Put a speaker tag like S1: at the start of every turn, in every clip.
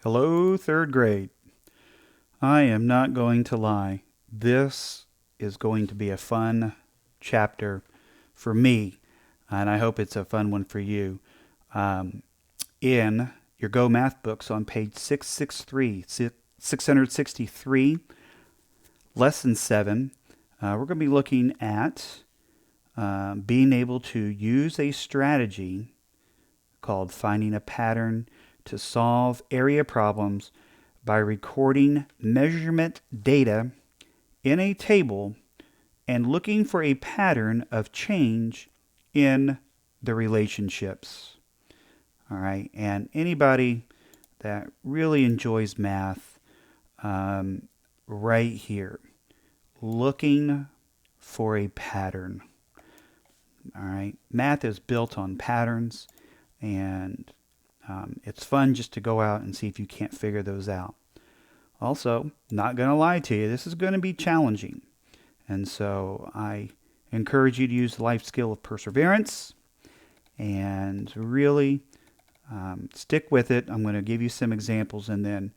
S1: Hello, third grade. I am not going to lie. This is going to be a fun chapter for me, and I hope it's a fun one for you. Um, in your Go Math books on page 663, lesson 7, we're going to be looking at being able to use a strategy called finding a pattern to solve area problems by recording measurement data in a table and looking for a pattern of change in the relationships. All right, and anybody that really enjoys math, right here, looking for a pattern. All right, math is built on patterns, and it's fun just to go out and see if you can't figure those out. Also, not going to lie to you, this is going to be challenging. And so I encourage you to use the life skill of perseverance and really stick with it. I'm going to give you some examples, and then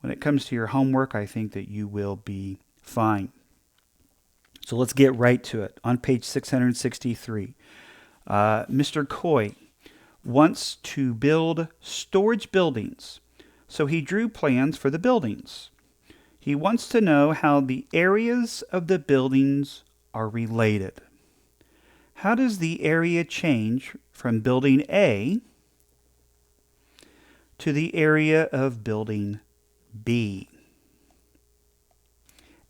S1: when it comes to your homework, I think that you will be fine. So let's get right to it. On page 663, Mr. Coy wants to build storage buildings. So he drew plans for the buildings. He wants to know how the areas of the buildings are related. How does the area change from building A to the area of building B?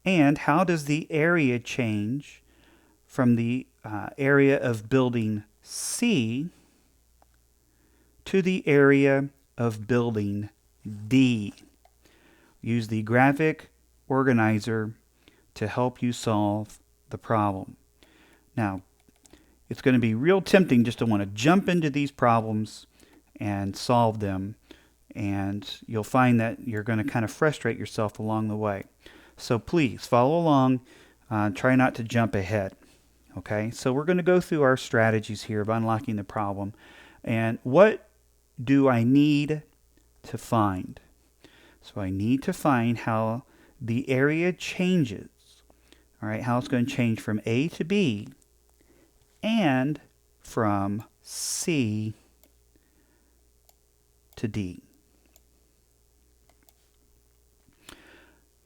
S1: And how does the area change from the area of building C to the area of building D? Use the graphic organizer to help you solve the problem. Now, it's going to be real tempting just to want to jump into these problems and solve them, and you'll find that you're going to kind of frustrate yourself along the way. So please follow along. Try not to jump ahead. Okay, so we're going to go through our strategies here of unlocking the problem. And what do I need to find? So I need to find how the area changes. All right, how it's going to change from A to B and from C to D.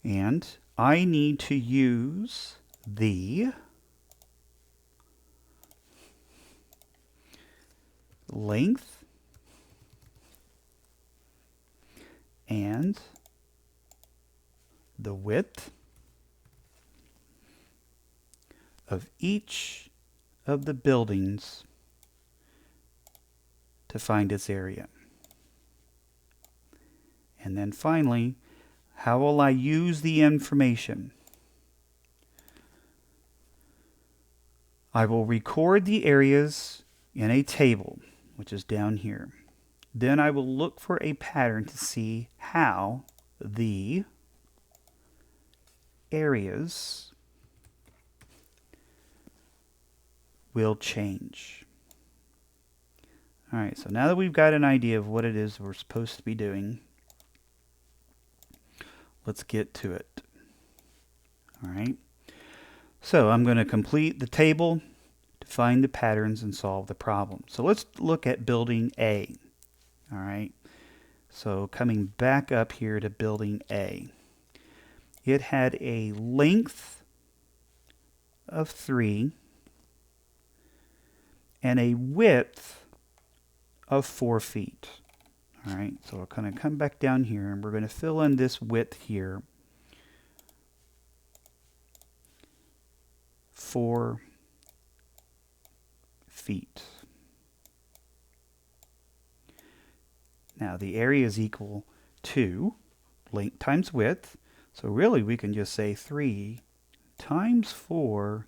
S1: And I need to use the length and the width of each of the buildings to find its area. And then finally, how will I use the information? I will record the areas in a table, which is down here. Then I will look for a pattern to see how the areas will change. All right, so now that we've got an idea of what it is we're supposed to be doing, let's get to it. All right. So I'm going to complete the table to find the patterns and solve the problem. So let's look at building A. All right. So coming back up here to building A. It had a length of 3 and a width of 4 feet. All right, so we're going to come back down here and we're going to fill in this width here. 4 feet. Now the area is equal to length times width. So really we can just say 3 times 4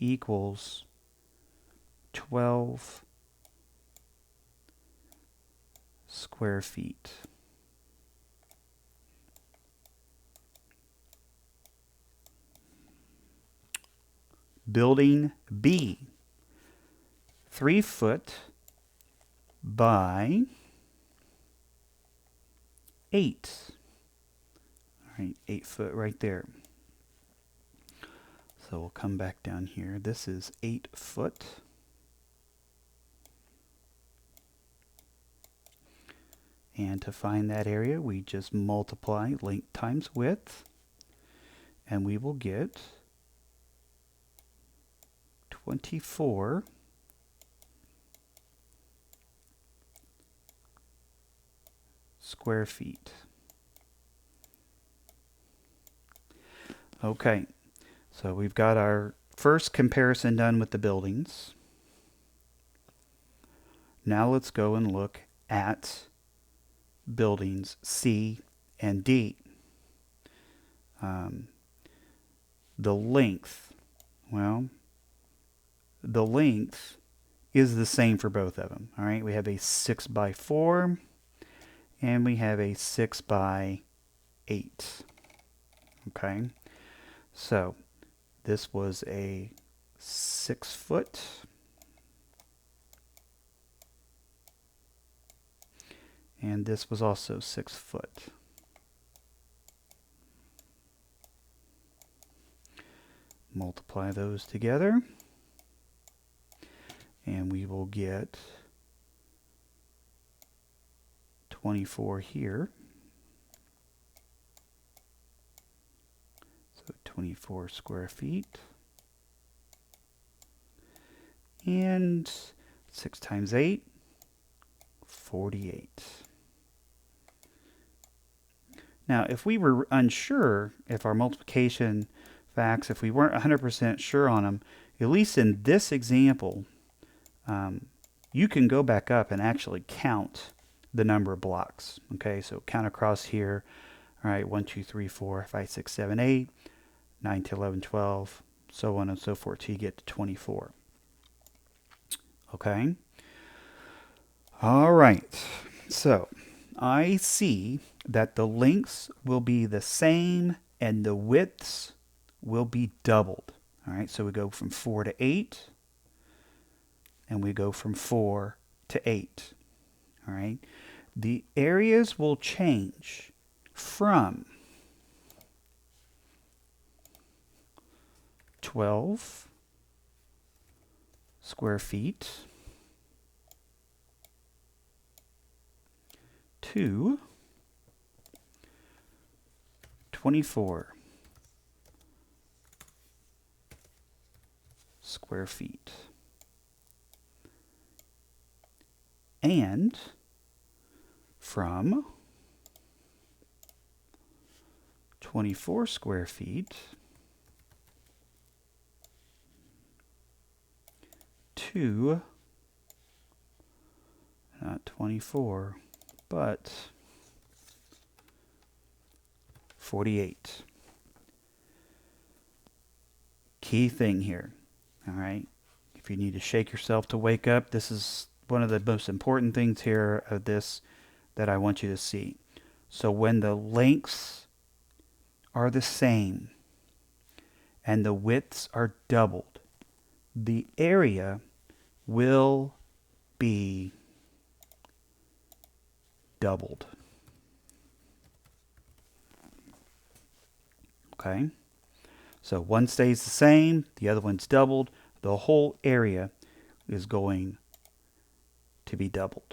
S1: equals 12 square feet. Building B, 3 foot by 8. All right, 8 foot right there. So we'll come back down here. This is 8 foot. And to find that area, we just multiply length times width, and we will get 24 square feet. Okay, so we've got our first comparison done with the buildings. Now let's go and look at buildings C and D. The length, well, the length is the same for both of them. All right, we have a 6 by 4 and we have a 6 by 8. Okay, so this was a 6 foot. And this was also 6 foot. Multiply those together, and we will get 24 here. So 24 square feet. And 6 times 8, 48. Now, if we were unsure if our multiplication facts, if we weren't 100% sure on them, at least in this example, you can go back up and actually count the number of blocks. Okay, so count across here. All right, 1, 2, 3, 4, 5, 6, 7, 8, 9, 10, 11, 12, so on and so forth till you get to 24. Okay. All right. So I see that the lengths will be the same and the widths will be doubled. All right, so we go from 4 to 8, and we go from 4 to 8. All right, the areas will change from 12 square feet to 24 square feet. And from 24 square feet to, not 24, but 48. Key thing here, all right? If you need to shake yourself to wake up, this is one of the most important things here of this that I want you to see. So when the lengths are the same and the widths are doubled, the area will be doubled. Okay? So one stays the same, the other one's doubled. The whole area is going to be doubled.